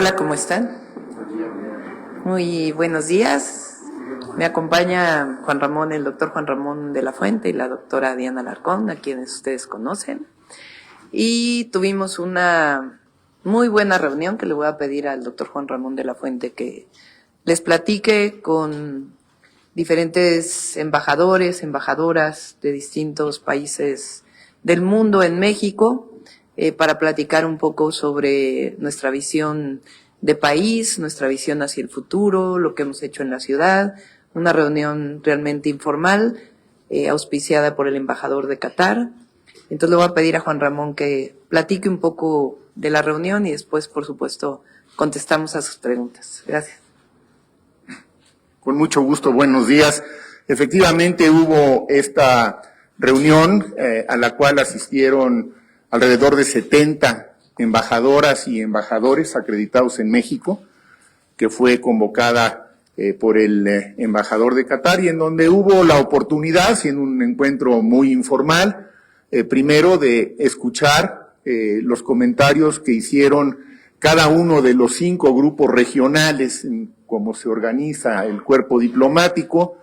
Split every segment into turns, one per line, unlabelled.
Hola, ¿cómo están? Muy buenos días. Me acompaña Juan Ramón, el doctor Juan Ramón de la Fuente y la doctora Diana Alarcón, a quienes ustedes conocen. Y tuvimos una muy buena reunión que le voy a pedir al doctor Juan Ramón de la Fuente que les platique con diferentes embajadores, embajadoras de distintos países del mundo en México, para platicar un poco sobre nuestra visión de país, nuestra visión hacia el futuro, lo que hemos hecho en la ciudad, una reunión realmente informal, auspiciada por el embajador de Qatar. Entonces le voy a pedir a Juan Ramón que platique un poco de la reunión y después, por supuesto, contestamos a sus preguntas. Gracias.
Con mucho gusto, buenos días. Efectivamente hubo esta reunión a la cual asistieron alrededor de 70 embajadoras y embajadores acreditados en México, que fue convocada por el embajador de Qatar y en donde hubo la oportunidad, siendo un encuentro muy informal, primero de escuchar los comentarios que hicieron cada uno de los 5 grupos regionales, en cómo se organiza el cuerpo diplomático,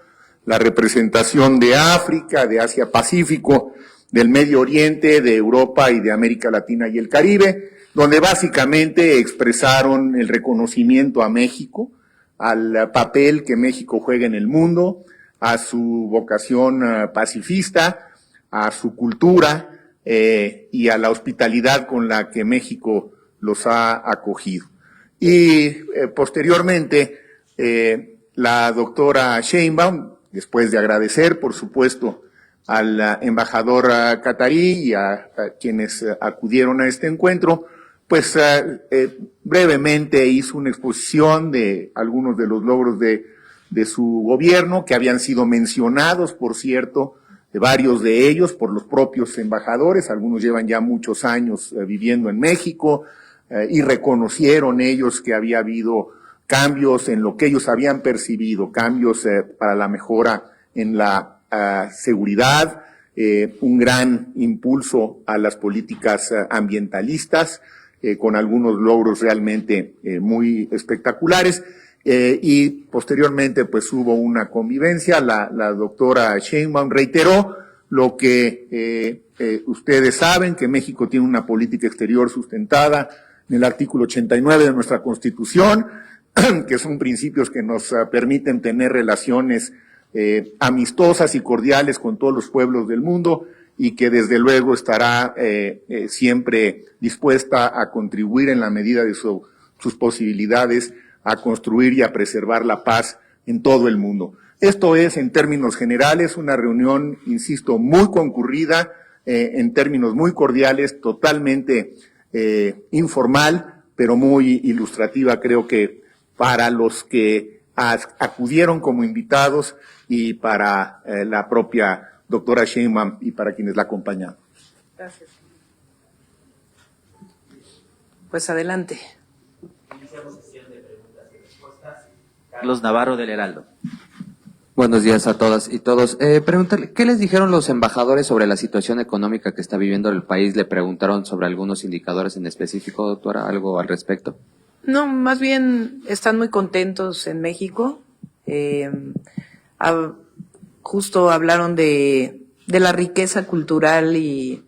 la representación de África, de Asia-Pacífico, del Medio Oriente, de Europa y de América Latina y el Caribe, donde básicamente expresaron el reconocimiento a México, al papel que México juega en el mundo, a su vocación pacifista, a su cultura y a la hospitalidad con la que México los ha acogido. Y posteriormente, la doctora Sheinbaum, después de agradecer, por supuesto, al embajador catarí y a quienes acudieron a este encuentro, pues brevemente hizo una exposición de algunos de los logros de su gobierno, que habían sido mencionados, por cierto, de varios de ellos por los propios embajadores. Algunos llevan ya muchos años viviendo en México y reconocieron ellos que había habido cambios en lo que ellos habían percibido, cambios para la mejora en la seguridad, un gran impulso a las políticas ambientalistas, con algunos logros realmente muy espectaculares, y posteriormente pues hubo una convivencia. La doctora Sheinbaum reiteró lo que ustedes saben, que México tiene una política exterior sustentada en el artículo 89 de nuestra Constitución, que son principios que nos permiten tener relaciones amistosas y cordiales con todos los pueblos del mundo y que desde luego estará siempre dispuesta a contribuir en la medida de sus posibilidades a construir y a preservar la paz en todo el mundo. Esto es, en términos generales, una reunión, insisto, muy concurrida, en términos muy cordiales, totalmente informal, pero muy ilustrativa, creo que para los que acudieron como invitados y para la propia doctora Sheinbaum y para quienes la acompañaron.
Gracias. Pues adelante.
Iniciamos sesión de preguntas y respuestas. Carlos Navarro del Heraldo.
Buenos días a todas y todos. Preguntarle, ¿qué les dijeron los embajadores sobre la situación económica que está viviendo el país? ¿Le preguntaron sobre algunos indicadores en específico, doctora? ¿Algo al respecto?
No, más bien están muy contentos en México. Justo hablaron de la riqueza cultural y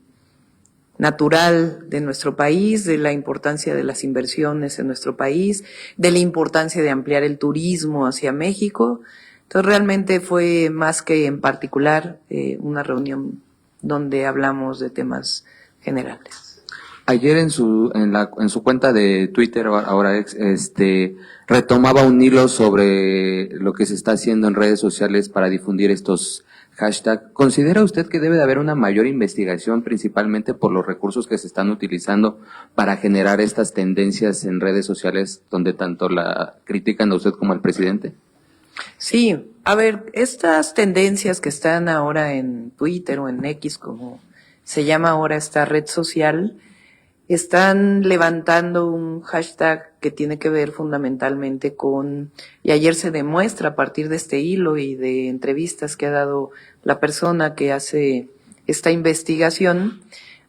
natural de nuestro país, de la importancia de las inversiones en nuestro país, de la importancia de ampliar el turismo hacia México. Entonces realmente fue más que en particular una reunión donde hablamos de temas generales.
Ayer en su cuenta de Twitter, ahora retomaba un hilo sobre lo que se está haciendo en redes sociales para difundir estos hashtags. ¿Considera usted que debe de haber una mayor investigación, principalmente por los recursos que se están utilizando para generar estas tendencias en redes sociales, donde tanto la critican a usted como al presidente?
Sí, a ver, estas tendencias que están ahora en Twitter o en X, como se llama ahora esta red social, están levantando un hashtag que tiene que ver fundamentalmente con, y ayer se demuestra a partir de este hilo y de entrevistas que ha dado la persona que hace esta investigación,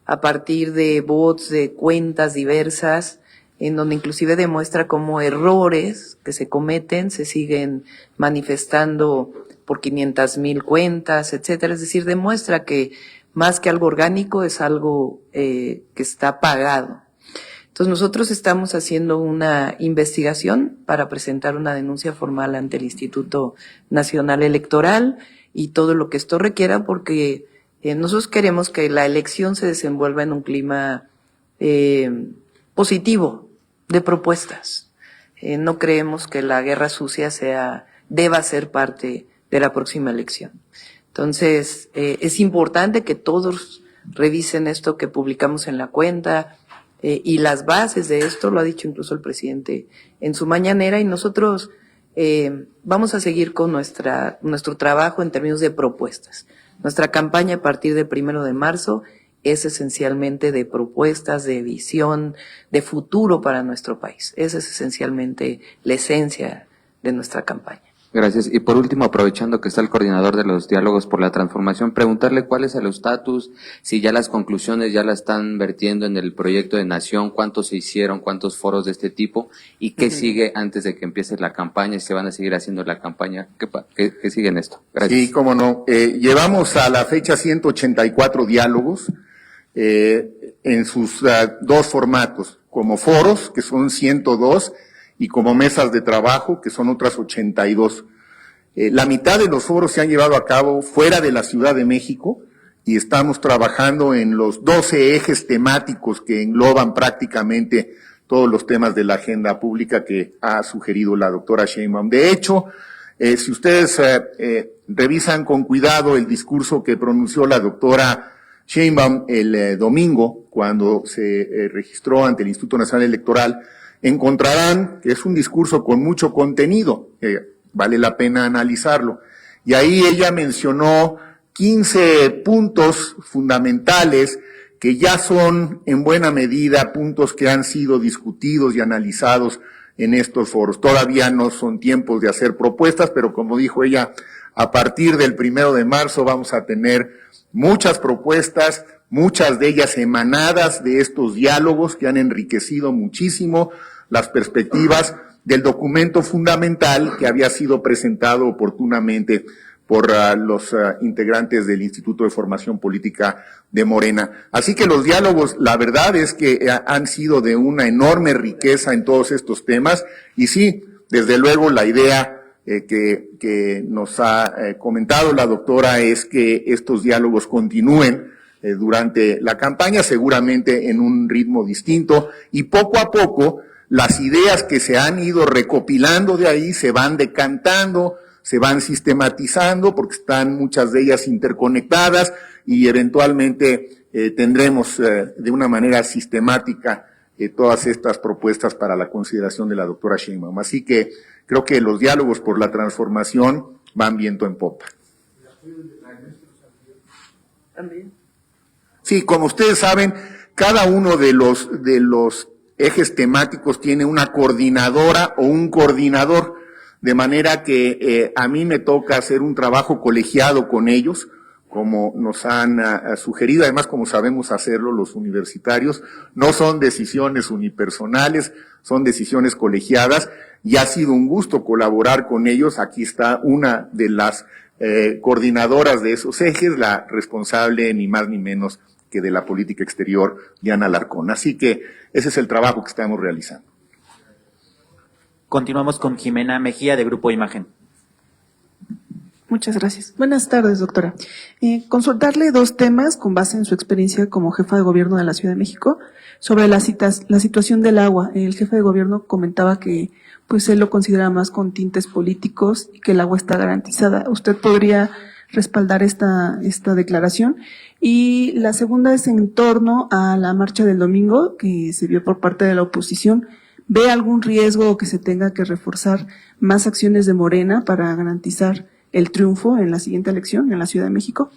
a partir de bots, de cuentas diversas, en donde inclusive demuestra cómo errores que se cometen se siguen manifestando por 500,000 cuentas, etcétera. Es decir, demuestra que más que algo orgánico es algo que está pagado. Entonces nosotros estamos haciendo una investigación para presentar una denuncia formal ante el Instituto Nacional Electoral y todo lo que esto requiera, porque nosotros queremos que la elección se desenvuelva en un clima positivo de propuestas. No creemos que la guerra sucia deba ser parte de la próxima elección. Entonces, es importante que todos revisen esto que publicamos en la cuenta, y las bases de esto, lo ha dicho incluso el presidente en su mañanera, y nosotros vamos a seguir con nuestro trabajo en términos de propuestas. Nuestra campaña a partir del 1 de marzo es esencialmente de propuestas, de visión, de futuro para nuestro país. Esa es esencialmente la esencia de nuestra campaña.
Gracias. Y por último, aprovechando que está el coordinador de los diálogos por la transformación, preguntarle cuál es el estatus, si ya las conclusiones ya la están vertiendo en el proyecto de nación, cuántos se hicieron, cuántos foros de este tipo, y qué sigue antes de que empiece la campaña, si se van a seguir haciendo la campaña, qué sigue en esto. Gracias.
Sí, cómo no. Llevamos a la fecha 184 diálogos en sus dos formatos, como foros, que son 102, y como mesas de trabajo, que son otras 82. La mitad de los foros se han llevado a cabo fuera de la Ciudad de México y estamos trabajando en los 12 ejes temáticos que engloban prácticamente todos los temas de la agenda pública que ha sugerido la doctora Sheinbaum. De hecho, si ustedes revisan con cuidado el discurso que pronunció la doctora Sheinbaum el domingo, cuando se registró ante el Instituto Nacional Electoral, encontrarán que es un discurso con mucho contenido, vale la pena analizarlo. Y ahí ella mencionó 15 puntos fundamentales que ya son en buena medida puntos que han sido discutidos y analizados en estos foros. Todavía no son tiempos de hacer propuestas, pero como dijo ella, a partir del 1 de marzo vamos a tener muchas propuestas, muchas de ellas emanadas de estos diálogos que han enriquecido muchísimo las perspectivas del documento fundamental que había sido presentado oportunamente por los integrantes del Instituto de Formación Política de Morena. Así que los diálogos, la verdad es que han sido de una enorme riqueza en todos estos temas, y sí, desde luego la idea que nos ha comentado la doctora es que estos diálogos continúen durante la campaña, seguramente en un ritmo distinto, y poco a poco las ideas que se han ido recopilando de ahí se van decantando, se van sistematizando, porque están muchas de ellas interconectadas, y eventualmente tendremos de una manera sistemática todas estas propuestas para la consideración de la doctora Sheinbaum. Así que creo que los diálogos por la transformación van viento en popa.
¿También?
Sí, como ustedes saben, cada uno de los ejes temáticos tiene una coordinadora o un coordinador, de manera que a mí me toca hacer un trabajo colegiado con ellos, como nos han sugerido, además como sabemos hacerlo los universitarios. No son decisiones unipersonales, son decisiones colegiadas, y ha sido un gusto colaborar con ellos. Aquí está una de las coordinadoras de esos ejes, la responsable ni más ni menos que de la política exterior, Diana Alarcón. Así que ese es el trabajo que estamos realizando.
Continuamos con Jimena Mejía, de Grupo Imagen.
Muchas gracias. Buenas tardes, doctora. Consultarle dos temas con base en su experiencia como jefa de gobierno de la Ciudad de México sobre la situación del agua. El jefe de gobierno comentaba que pues él lo considera más con tintes políticos y que el agua está garantizada. ¿Usted podría respaldar esta declaración? Y la segunda es en torno a la marcha del domingo que se vio por parte de la oposición. ¿Ve algún riesgo o que se tenga que reforzar más acciones de Morena para garantizar el triunfo en la siguiente elección en la Ciudad de México?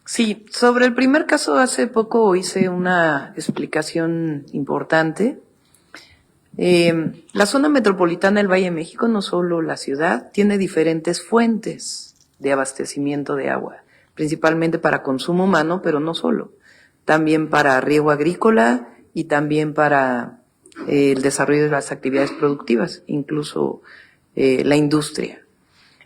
Sí, sobre el primer caso hace poco hice una explicación importante. La zona metropolitana del Valle de México, no solo la ciudad, tiene diferentes fuentes de abastecimiento de agua, principalmente para consumo humano, pero no solo, también para riego agrícola y también para el desarrollo de las actividades productivas, incluso la industria.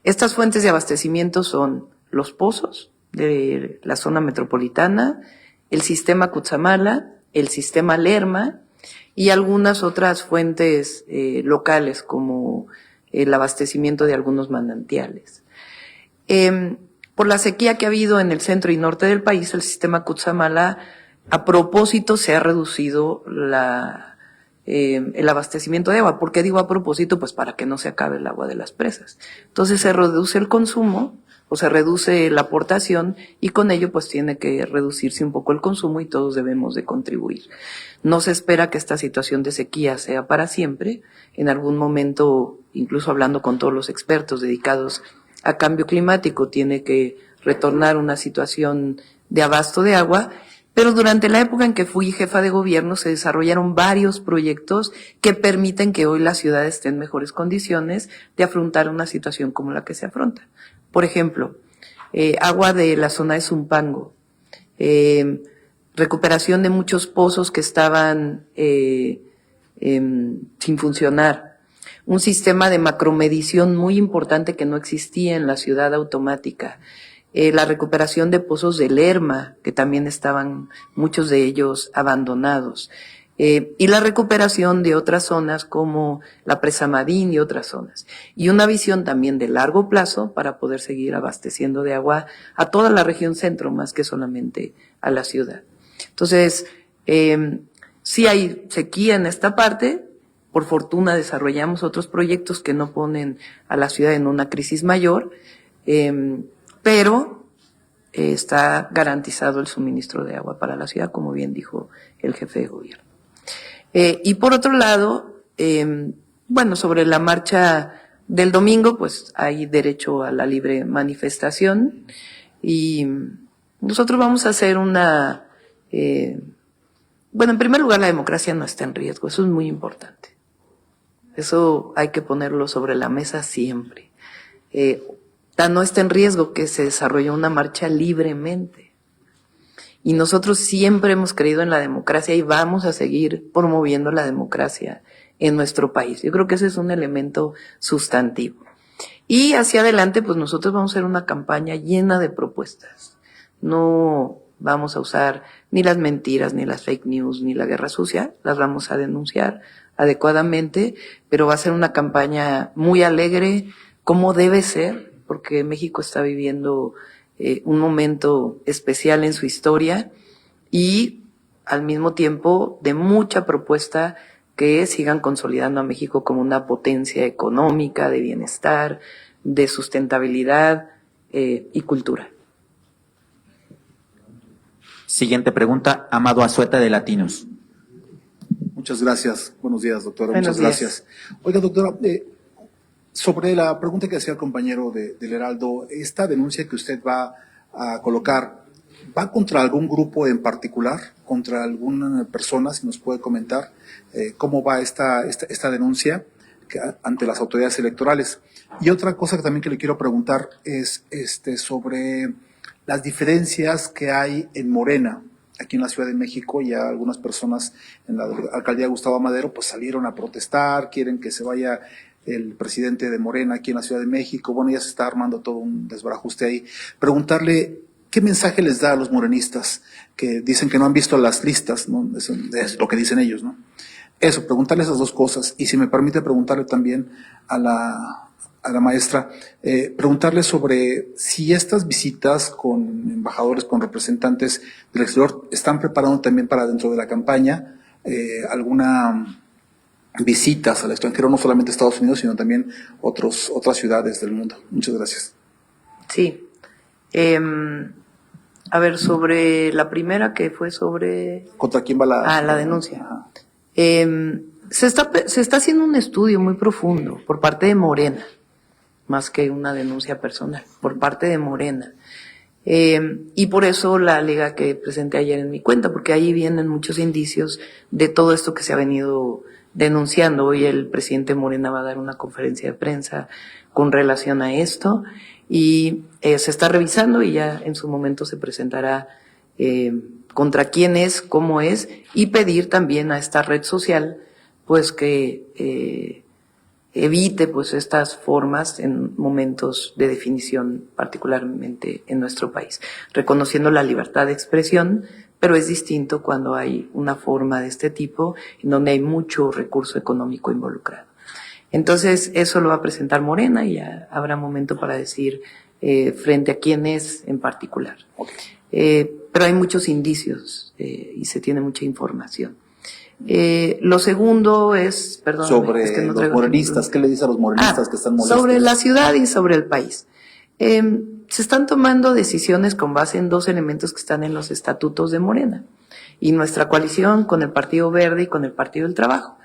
Estas fuentes de abastecimiento son los pozos de la zona metropolitana, el sistema Cutzamala, el sistema Lerma y algunas otras fuentes locales como el abastecimiento de algunos manantiales. Por la sequía que ha habido en el centro y norte del país, el sistema Cutzamala a propósito se ha reducido el abastecimiento de agua. ¿Por qué digo a propósito? Pues para que no se acabe el agua de las presas. Entonces se reduce el consumo o se reduce la aportación y con ello pues tiene que reducirse un poco el consumo y todos debemos de contribuir. No se espera que esta situación de sequía sea para siempre. En algún momento, incluso hablando con todos los expertos dedicados a cambio climático, tiene que retornar una situación de abasto de agua. Pero durante la época en que fui jefa de gobierno se desarrollaron varios proyectos que permiten que hoy la ciudad esté en mejores condiciones de afrontar una situación como la que se afronta. Por ejemplo, agua de la zona de Zumpango, recuperación de muchos pozos que estaban sin funcionar, un sistema de macromedición muy importante que no existía en la ciudad automática, la recuperación de pozos de Lerma, que también estaban muchos de ellos abandonados, y la recuperación de otras zonas como la Presa Madín y otras zonas. Y una visión también de largo plazo para poder seguir abasteciendo de agua a toda la región centro, más que solamente a la ciudad. Entonces, sí hay sequía en esta parte. Por fortuna desarrollamos otros proyectos que no ponen a la ciudad en una crisis mayor, pero está garantizado el suministro de agua para la ciudad, como bien dijo el jefe de gobierno. Y por otro lado, bueno, sobre la marcha del domingo, pues hay derecho a la libre manifestación y nosotros vamos a hacer una, bueno, en primer lugar la democracia no está en riesgo, eso es muy importante. Eso hay que ponerlo sobre la mesa siempre. No está en riesgo que se desarrolle una marcha libremente. Y nosotros siempre hemos creído en la democracia y vamos a seguir promoviendo la democracia en nuestro país. Yo creo que ese es un elemento sustantivo. Y hacia adelante, pues nosotros vamos a hacer una campaña llena de propuestas. No vamos a usar ni las mentiras, ni las fake news, ni la guerra sucia. Las vamos a denunciar adecuadamente, pero va a ser una campaña muy alegre, como debe ser, porque México está viviendo un momento especial en su historia y al mismo tiempo de mucha propuesta que sigan consolidando a México como una potencia económica, de bienestar, de sustentabilidad y cultura.
Siguiente pregunta, Amado Azueta de Latinos.
Muchas gracias. Buenos días, doctora.
Buenos
Muchas
días.
gracias. Oiga, doctora, sobre la pregunta que hacía el compañero del Heraldo, esta denuncia que usted va a colocar, ¿va contra algún grupo en particular? ¿Contra alguna persona? Si nos puede comentar cómo va esta denuncia ante las autoridades electorales. Y otra cosa que también que le quiero preguntar es sobre las diferencias que hay en Morena, aquí en la Ciudad de México. Ya algunas personas en la alcaldía de Gustavo Amadero pues salieron a protestar, quieren que se vaya el presidente de Morena aquí en la Ciudad de México. Bueno, ya se está armando todo un desbarajuste ahí. Preguntarle qué mensaje les da a los morenistas que dicen que no han visto las listas, ¿no? Es lo que dicen ellos, ¿no? Eso, preguntarle esas dos cosas. Y si me permite preguntarle también a la maestra, preguntarle sobre si estas visitas con embajadores, con representantes del exterior, están preparando también para dentro de la campaña alguna visitas al extranjero, no solamente a Estados Unidos, sino también otras ciudades del mundo. Muchas gracias.
Sí. A ver, sobre la primera que fue sobre...
¿Contra quién va la
denuncia.
Ajá.
Se está haciendo un estudio muy profundo por parte de Morena, más que una denuncia personal, por parte de Morena. Y por eso la liga que presenté ayer en mi cuenta, porque ahí vienen muchos indicios de todo esto que se ha venido denunciando. Hoy el presidente Morena va a dar una conferencia de prensa con relación a esto y se está revisando y ya en su momento se presentará contra quién es, cómo es, y pedir también a esta red social pues que evite pues estas formas en momentos de definición, particularmente en nuestro país, reconociendo la libertad de expresión, pero es distinto cuando hay una forma de este tipo en donde hay mucho recurso económico involucrado. Entonces, eso lo va a presentar Morena y ya habrá momento para decir frente a quién es en particular. Pero hay muchos indicios y se tiene mucha información. Lo segundo es, perdón,
Sobre
es que no
los
traigo
morenistas, ¿qué le dice a los morenistas que están molestos?
sobre la ciudad y sobre el país. Se están tomando decisiones con base en dos elementos que están en los estatutos de Morena y nuestra coalición con el Partido Verde y con el Partido del Trabajo.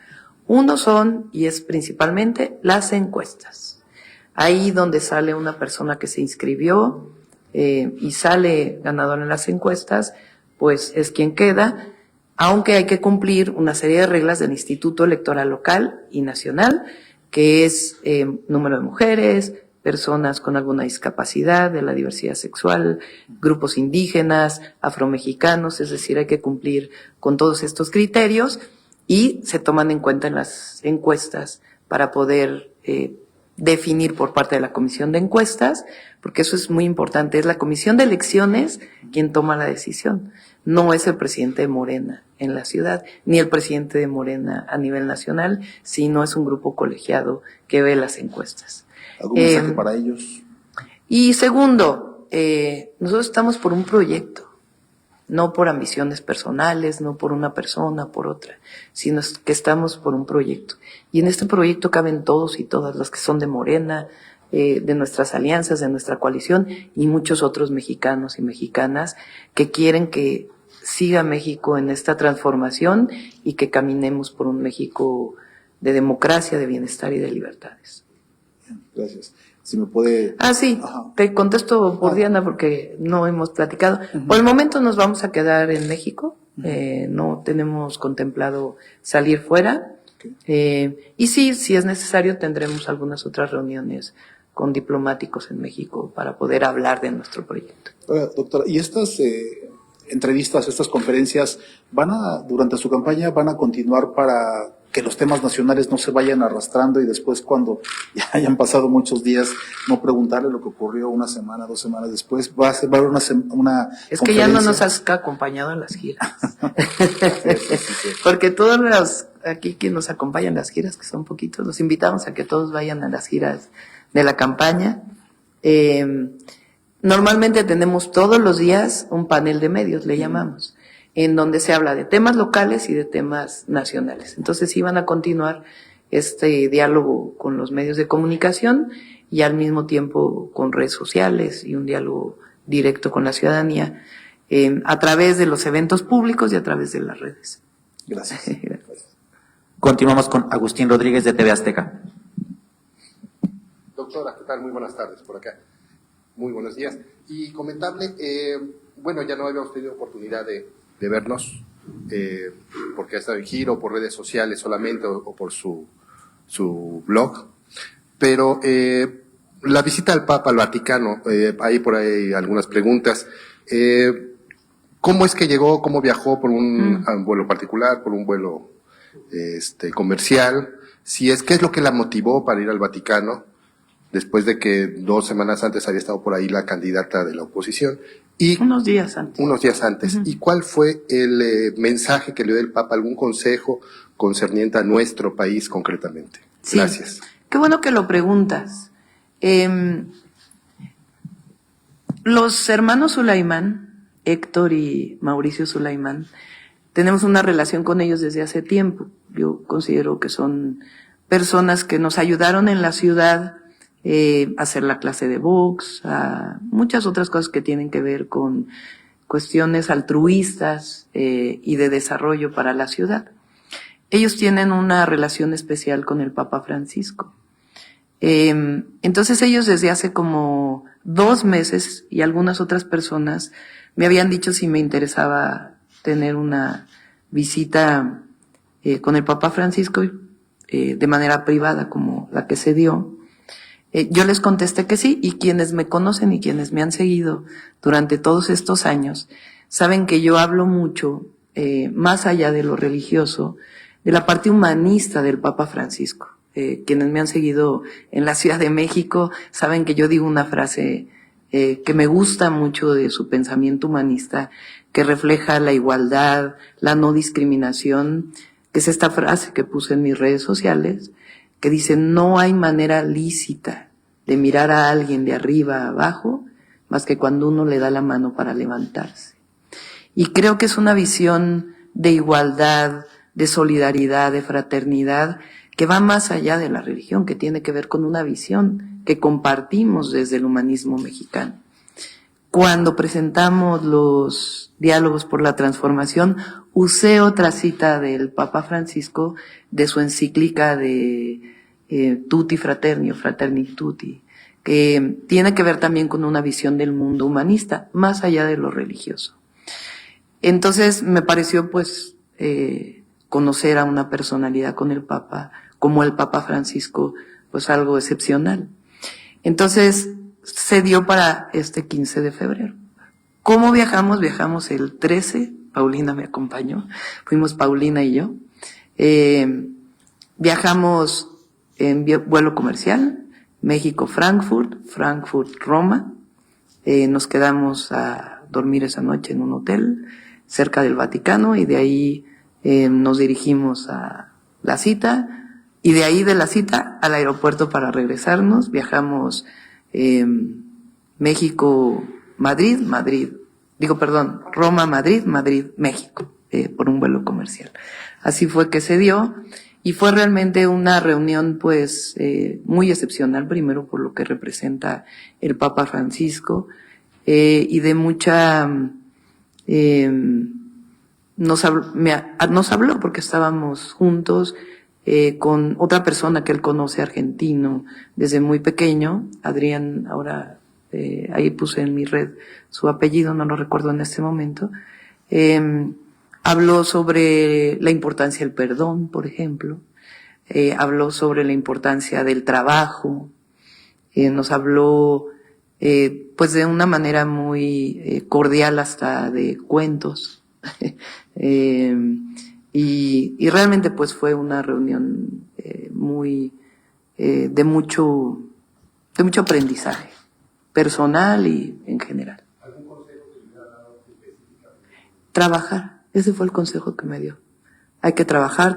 Uno son, y es principalmente, las encuestas. Ahí donde sale una persona que se inscribió y sale ganador en las encuestas, pues es quien queda, aunque hay que cumplir una serie de reglas del Instituto Electoral Local y Nacional, que es número de mujeres, personas con alguna discapacidad, de la diversidad sexual, grupos indígenas, afromexicanos, es decir, hay que cumplir con todos estos criterios y se toman en cuenta en las encuestas para poder definir por parte de la Comisión de Encuestas, porque eso es muy importante, es la Comisión de Elecciones quien toma la decisión, no es el presidente de Morena en la ciudad, ni el presidente de Morena a nivel nacional, sino es un grupo colegiado que ve las encuestas.
¿Algún mensaje para ellos?
Y segundo, nosotros estamos por un proyecto, no por ambiciones personales, no por una persona, por otra, sino que estamos por un proyecto. Y en este proyecto caben todos y todas los que son de Morena, de nuestras alianzas, de nuestra coalición y muchos otros mexicanos y mexicanas que quieren que siga México en esta transformación y que caminemos por un México de democracia, de bienestar y de libertades.
Gracias. Si me puede...
Sí,
Ajá.
te contesto por Diana porque no hemos platicado. Por el momento nos vamos a quedar en México, no tenemos contemplado salir fuera. Y sí, si es necesario, tendremos algunas otras reuniones con diplomáticos en México para poder hablar de nuestro proyecto.
Doctora, ¿y estas entrevistas, estas conferencias, durante su campaña, van a continuar para que los temas nacionales no se vayan arrastrando y después, cuando ya hayan pasado muchos días, no preguntarle lo que ocurrió una semana, 2 semanas después? Va a haber una
Es que ya no nos has acompañado en las giras. Porque todos los aquí que nos acompañan en las giras, que son poquitos, los invitamos a que todos vayan a las giras de la campaña. Normalmente tenemos todos los días un panel de medios, le llamamos, en donde se habla de temas locales y de temas nacionales. Entonces sí van a continuar este diálogo con los medios de comunicación y al mismo tiempo con redes sociales y un diálogo directo con la ciudadanía a través de los eventos públicos y a través de las redes.
Gracias.
Continuamos con Agustín Rodríguez de TV Azteca.
Doctora, ¿qué tal? Muy buenas tardes por acá. Muy buenos días. Y comentarle, bueno, ya no habíamos tenido oportunidad de vernos, porque ha estado en giro por redes sociales solamente o por su blog, pero la visita al Papa al Vaticano, hay por ahí algunas preguntas. ¿Cómo es que llegó, cómo viajó por un vuelo particular, por un vuelo comercial? Si es, ¿qué es lo que la motivó para ir al Vaticano? Después de que 2 semanas antes había estado por ahí la candidata de la oposición. Y
unos días antes.
¿Y cuál fue el mensaje que le dio el Papa? ¿Algún consejo concerniente a nuestro país concretamente?
Sí.
Gracias.
Qué bueno que lo preguntas. Los hermanos Sulaimán, Héctor y Mauricio Sulaimán, tenemos una relación con ellos desde hace tiempo. Yo considero que son personas que nos ayudaron en la ciudad a hacer la clase de box, a muchas otras cosas que tienen que ver con cuestiones altruistas y de desarrollo para la ciudad. Ellos tienen una relación especial con el Papa Francisco. Entonces ellos desde hace como 2 meses y algunas otras personas me habían dicho si me interesaba tener una visita con el Papa Francisco de manera privada como la que se dio. Yo les contesté que sí, y quienes me conocen y quienes me han seguido durante todos estos años saben que yo hablo mucho, más allá de lo religioso, de la parte humanista del Papa Francisco. Quienes me han seguido en la Ciudad de México saben que yo digo una frase que me gusta mucho de su pensamiento humanista, que refleja la igualdad, la no discriminación, que es esta frase que puse en mis redes sociales, que dice: no hay manera lícita de mirar a alguien de arriba a abajo más que cuando uno le da la mano para levantarse. Y creo que es una visión de igualdad, de solidaridad, de fraternidad, que va más allá de la religión, que tiene que ver con una visión que compartimos desde el humanismo mexicano. Cuando presentamos los diálogos por la transformación, usé otra cita del Papa Francisco de su encíclica de Tutti Fraterni o Fraterni Tutti, que tiene que ver también con una visión del mundo humanista, más allá de lo religioso. Entonces me pareció pues conocer a una personalidad con el Papa, como el Papa Francisco, pues algo excepcional. Entonces se dio para este 15 de febrero. ¿Cómo viajamos? Viajamos el 13, Paulina me acompañó, fuimos Paulina y yo. Viajamos en vuelo comercial, México-Frankfurt, Frankfurt-Roma. Nos quedamos a dormir esa noche en un hotel cerca del Vaticano y de ahí nos dirigimos a la cita y de ahí de la cita al aeropuerto para regresarnos. Viajamos México-Madrid, Roma-Madrid, Madrid-México, por un vuelo comercial. Así fue que se dio y fue realmente una reunión pues muy excepcional, primero por lo que representa el Papa Francisco y de mucha... nos habló porque estábamos juntos con otra persona que él conoce, argentino, desde muy pequeño, Adrián, ahora ahí puse en mi red su apellido, no lo recuerdo en este momento. Habló sobre la importancia del perdón, por ejemplo, habló sobre la importancia del trabajo, nos habló pues de una manera muy cordial, hasta de cuentos. Y realmente pues fue una reunión muy de mucho aprendizaje personal y en general. ¿Algún consejo que le hubiera dado específicamente? Trabajar, ese fue el consejo que me dio. Hay que trabajar,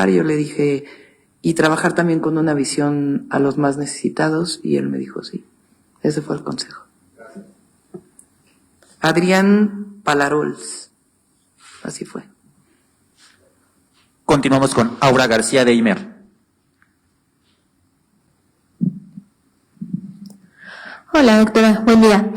y yo le dije, y trabajar también con una visión a los más necesitados, y él me dijo sí, ese fue el consejo. Gracias. Adrián Palarols, así fue.
Continuamos con Aura García de Imer.
Hola, doctora, buen día.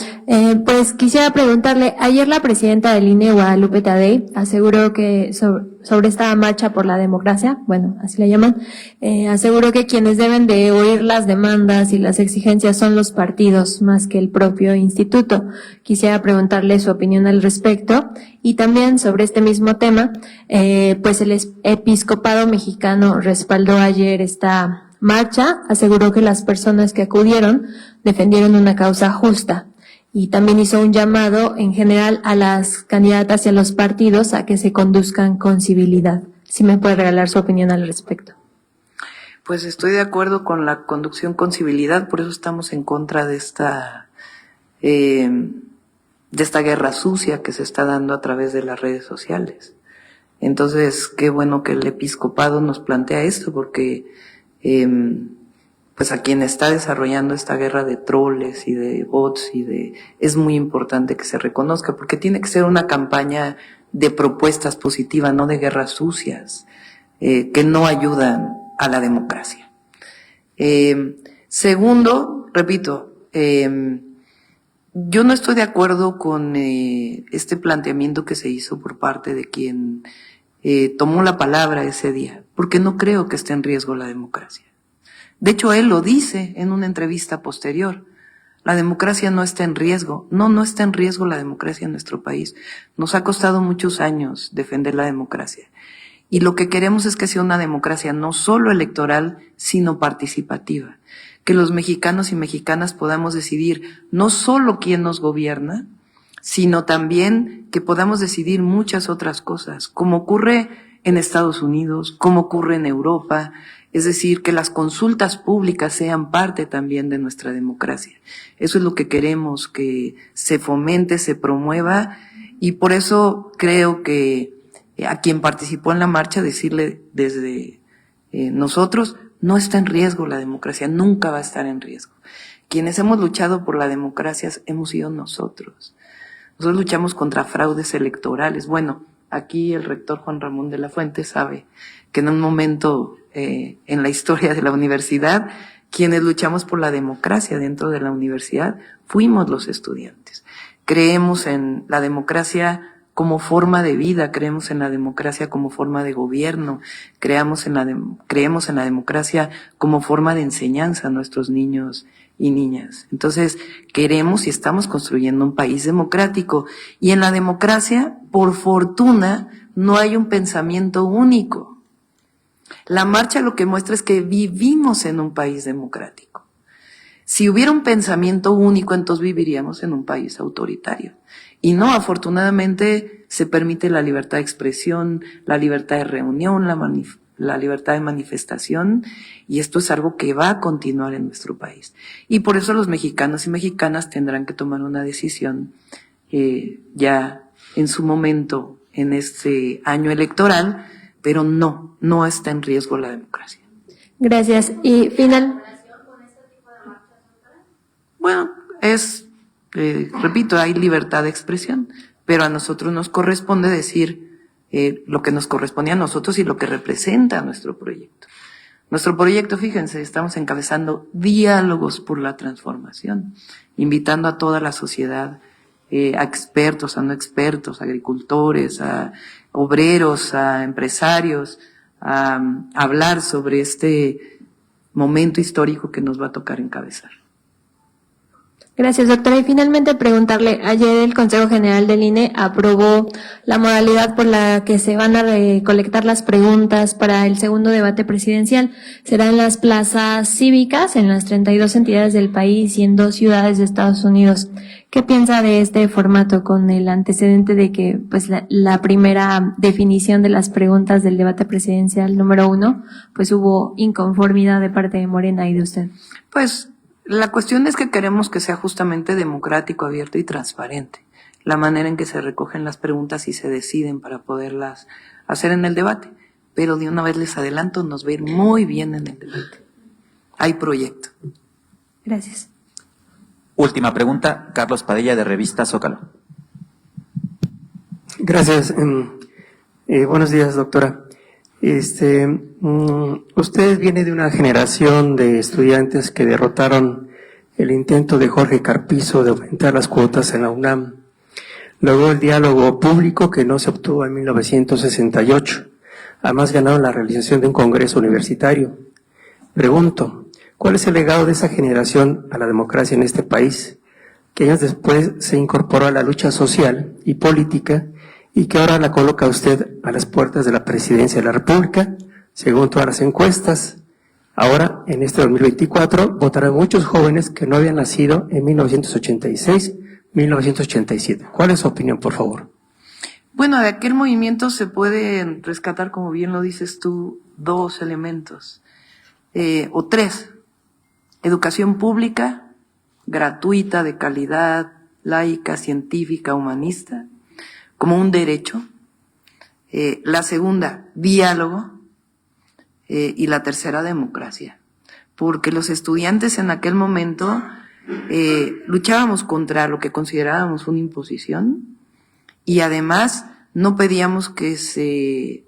Pues quisiera preguntarle, ayer la presidenta del INE, Guadalupe Tadei, aseguró que sobre esta marcha por la democracia, bueno, así la llaman, aseguró que quienes deben de oír las demandas y las exigencias son los partidos más que el propio instituto. Quisiera preguntarle su opinión al respecto y también sobre este mismo tema, pues el episcopado mexicano respaldó ayer esta marcha, aseguró que las personas que acudieron defendieron una causa justa y también hizo un llamado en general a las candidatas y a los partidos a que se conduzcan con civilidad. ¿Sí me puede regalar su opinión al respecto?
Pues estoy de acuerdo con la conducción con civilidad, por eso estamos en contra de esta guerra sucia que se está dando a través de las redes sociales. Entonces, qué bueno que el episcopado nos plantea esto, porque pues a quien está desarrollando esta guerra de troles y de bots es muy importante que se reconozca, porque tiene que ser una campaña de propuestas positivas, no de guerras sucias, que no ayudan a la democracia. Segundo, repito, yo no estoy de acuerdo con este planteamiento que se hizo por parte de quien tomó la palabra ese día, porque no creo que esté en riesgo la democracia. De hecho, él lo dice en una entrevista posterior. La democracia no está en riesgo. No está en riesgo la democracia en nuestro país. Nos ha costado muchos años defender la democracia. Y lo que queremos es que sea una democracia no solo electoral, sino participativa. Que los mexicanos y mexicanas podamos decidir no solo quién nos gobierna, sino también que podamos decidir muchas otras cosas, como ocurre en Estados Unidos, como ocurre en Europa. Es decir, que las consultas públicas sean parte también de nuestra democracia. Eso es lo que queremos, que se fomente, se promueva, y por eso creo que a quien participó en la marcha decirle desde nosotros, no está en riesgo la democracia, nunca va a estar en riesgo. Quienes hemos luchado por la democracia hemos sido nosotros. Nosotros luchamos contra fraudes electorales. Bueno, aquí el rector Juan Ramón de la Fuente sabe que en un momento en la historia de la universidad, quienes luchamos por la democracia dentro de la universidad fuimos los estudiantes. Creemos en la democracia como forma de vida, creemos en la democracia como forma de gobierno, creemos en la democracia como forma de enseñanza a nuestros niños y niñas. Entonces, queremos y estamos construyendo un país democrático, y en la democracia, por fortuna, no hay un pensamiento único. La marcha lo que muestra es que vivimos en un país democrático. Si hubiera un pensamiento único, entonces viviríamos en un país autoritario. Y no, afortunadamente se permite la libertad de expresión, la libertad de reunión, la libertad de manifestación, y esto es algo que va a continuar en nuestro país. Y por eso los mexicanos y mexicanas tendrán que tomar una decisión ya en su momento en este año electoral, pero no está en riesgo la democracia.
Gracias. Y final.
Bueno, repito, hay libertad de expresión, pero a nosotros nos corresponde decir lo que nos corresponde a nosotros y lo que representa nuestro proyecto. Nuestro proyecto, fíjense, estamos encabezando diálogos por la transformación, invitando a toda la sociedad, a expertos, a no expertos, a agricultores, a obreros, a empresarios, a hablar sobre este momento histórico que nos va a tocar encabezar.
Gracias, doctora. Y finalmente preguntarle, ayer el Consejo General del INE aprobó la modalidad por la que se van a recolectar las preguntas para el segundo debate presidencial. Será en las plazas cívicas, en las 32 entidades del país y en 2 ciudades de Estados Unidos. ¿Qué piensa de este formato con el antecedente de que pues la primera definición de las preguntas del debate presidencial número 1, pues hubo inconformidad de parte de Morena y de usted?
Pues la cuestión es que queremos que sea justamente democrático, abierto y transparente la manera en que se recogen las preguntas y se deciden para poderlas hacer en el debate. Pero de una vez les adelanto, nos va a ir muy bien en el debate. Hay proyecto.
Gracias.
Última pregunta, Carlos Padilla, de Revista Zócalo.
Gracias. Buenos días, doctora. Usted viene de una generación de estudiantes que derrotaron el intento de Jorge Carpizo de aumentar las cuotas en la UNAM. Luego el diálogo público que no se obtuvo en 1968. Además ganaron la realización de un congreso universitario. Pregunto, ¿cuál es el legado de esa generación a la democracia en este país, que años después se incorporó a la lucha social y política y que ahora la coloca usted a las puertas de la presidencia de la República, según todas las encuestas? Ahora, en este 2024, votarán muchos jóvenes que no habían nacido en 1986, 1987. ¿Cuál es su opinión, por favor?
Bueno, de aquel movimiento se pueden rescatar, como bien lo dices tú, 2 elementos, o 3. Educación pública, gratuita, de calidad, laica, científica, humanista, como un derecho. La segunda, diálogo. Y la tercera, democracia. Porque los estudiantes en aquel momento luchábamos contra lo que considerábamos una imposición, y además no pedíamos que se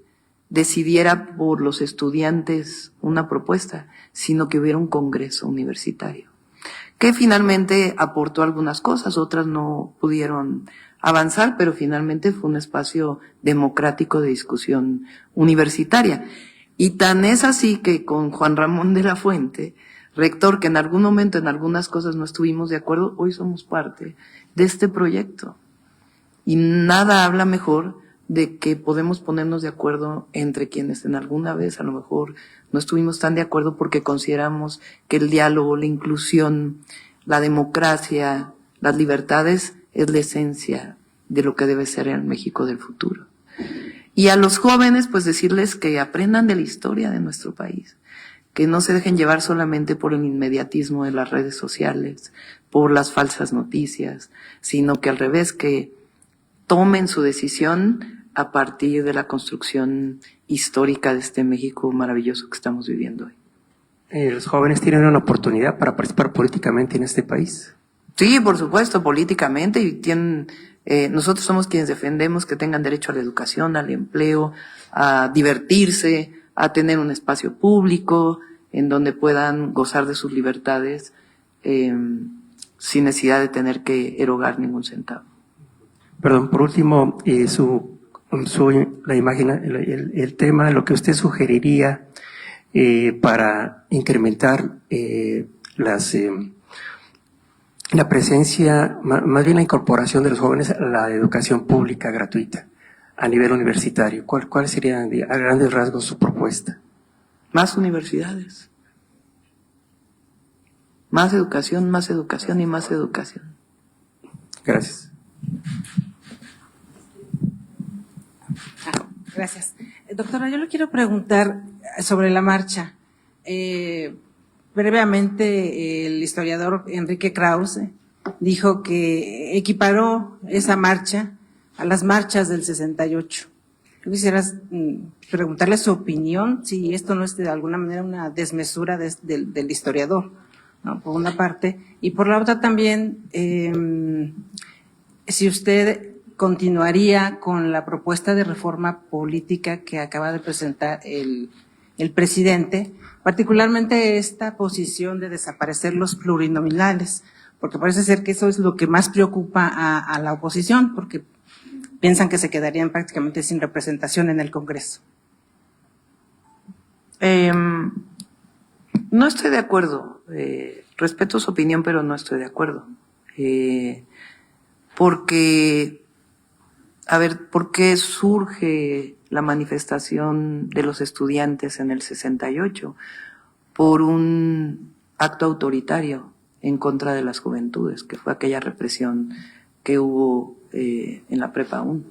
decidiera por los estudiantes una propuesta, sino que hubiera un congreso universitario, que finalmente aportó algunas cosas, otras no pudieron avanzar, pero finalmente fue un espacio democrático de discusión universitaria. Y tan es así que con Juan Ramón de la Fuente, rector, que en algún momento en algunas cosas no estuvimos de acuerdo, hoy somos parte de este proyecto. Y nada habla mejor de que podemos ponernos de acuerdo entre quienes en alguna vez a lo mejor no estuvimos tan de acuerdo, porque consideramos que el diálogo, la inclusión, la democracia, las libertades es la esencia de lo que debe ser el México del futuro. Y a los jóvenes, pues decirles que aprendan de la historia de nuestro país, que no se dejen llevar solamente por el inmediatismo de las redes sociales, por las falsas noticias, sino que al revés, que tomen su decisión a partir de la construcción histórica de este México maravilloso que estamos viviendo hoy.
¿Los jóvenes tienen una oportunidad para participar políticamente en este país?
Sí, por supuesto, políticamente, y tienen, nosotros somos quienes defendemos que tengan derecho a la educación, al empleo, a divertirse, a tener un espacio público en donde puedan gozar de sus libertades sin necesidad de tener que erogar ningún centavo.
Perdón, por último, la imagen, el tema, lo que usted sugeriría para incrementar la presencia, más bien la incorporación de los jóvenes a la educación pública gratuita a nivel universitario. ¿Cuál sería a grandes rasgos su propuesta?
Más universidades. Más educación y más educación.
Gracias.
Gracias. Doctora, yo le quiero preguntar sobre la marcha. Brevemente, el historiador Enrique Krause dijo que equiparó esa marcha a las marchas del 68. Yo quisiera preguntarle su opinión, si esto no es de alguna manera una desmesura del historiador, ¿no? Por una parte, y por la otra también, si usted continuaría con la propuesta de reforma política que acaba de presentar el presidente, particularmente esta posición de desaparecer los plurinominales, porque parece ser que eso es lo que más preocupa a la oposición, porque piensan que se quedarían prácticamente sin representación en el Congreso.
No estoy de acuerdo. Respeto su opinión, pero no estoy de acuerdo. Porque, a ver, ¿por qué surge la manifestación de los estudiantes en el 68? Por un acto autoritario en contra de las juventudes, que fue aquella represión que hubo en la Prepa 1.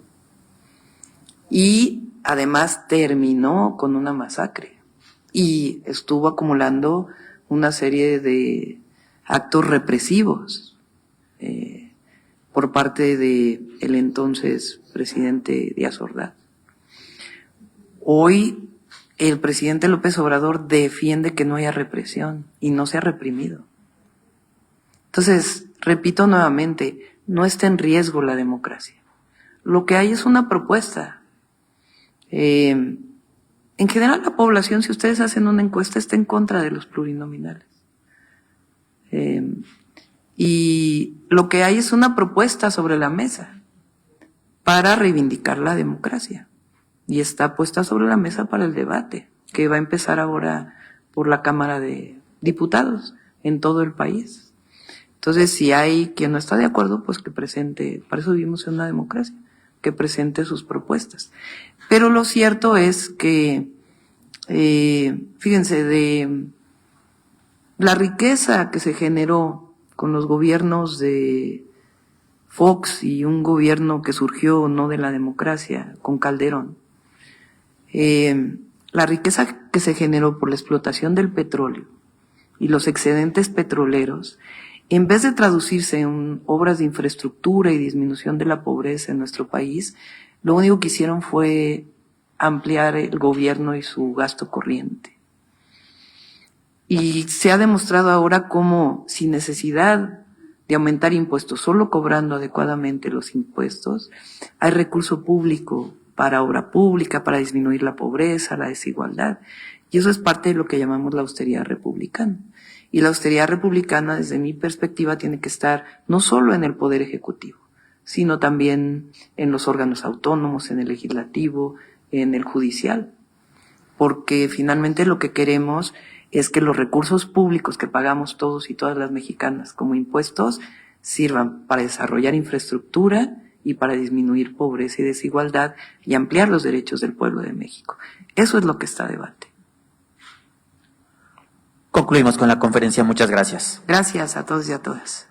Y además terminó con una masacre y estuvo acumulando una serie de actos represivos por parte de el entonces presidente Díaz Ordaz. Hoy el presidente López Obrador defiende que no haya represión y no se ha reprimido. Entonces, repito nuevamente, no está en riesgo la democracia. Lo que hay es una propuesta. En general la población, si ustedes hacen una encuesta, está en contra de los plurinominales. Y lo que hay es una propuesta sobre la mesa para reivindicar la democracia. Y está puesta sobre la mesa para el debate, que va a empezar ahora por la Cámara de Diputados en todo el país. Entonces, si hay quien no está de acuerdo, pues que presente, para eso vivimos en una democracia, que presente sus propuestas. Pero lo cierto es que, fíjense, de la riqueza que se generó con los gobiernos de Fox y un gobierno que surgió no de la democracia, con Calderón, la riqueza que se generó por la explotación del petróleo y los excedentes petroleros, en vez de traducirse en obras de infraestructura y disminución de la pobreza en nuestro país, lo único que hicieron fue ampliar el gobierno y su gasto corriente. Y se ha demostrado ahora cómo, sin necesidad de aumentar impuestos, solo cobrando adecuadamente los impuestos, hay recurso público para obra pública, para disminuir la pobreza, la desigualdad. Y eso es parte de lo que llamamos la austeridad republicana. Y la austeridad republicana, desde mi perspectiva, tiene que estar no solo en el Poder Ejecutivo, sino también en los órganos autónomos, en el legislativo, en el judicial. Porque finalmente lo que queremos es que los recursos públicos que pagamos todos y todas las mexicanas como impuestos sirvan para desarrollar infraestructura y para disminuir pobreza y desigualdad y ampliar los derechos del pueblo de México. Eso es lo que está a debate.
Concluimos con la conferencia. Muchas gracias.
Gracias a todos y a todas.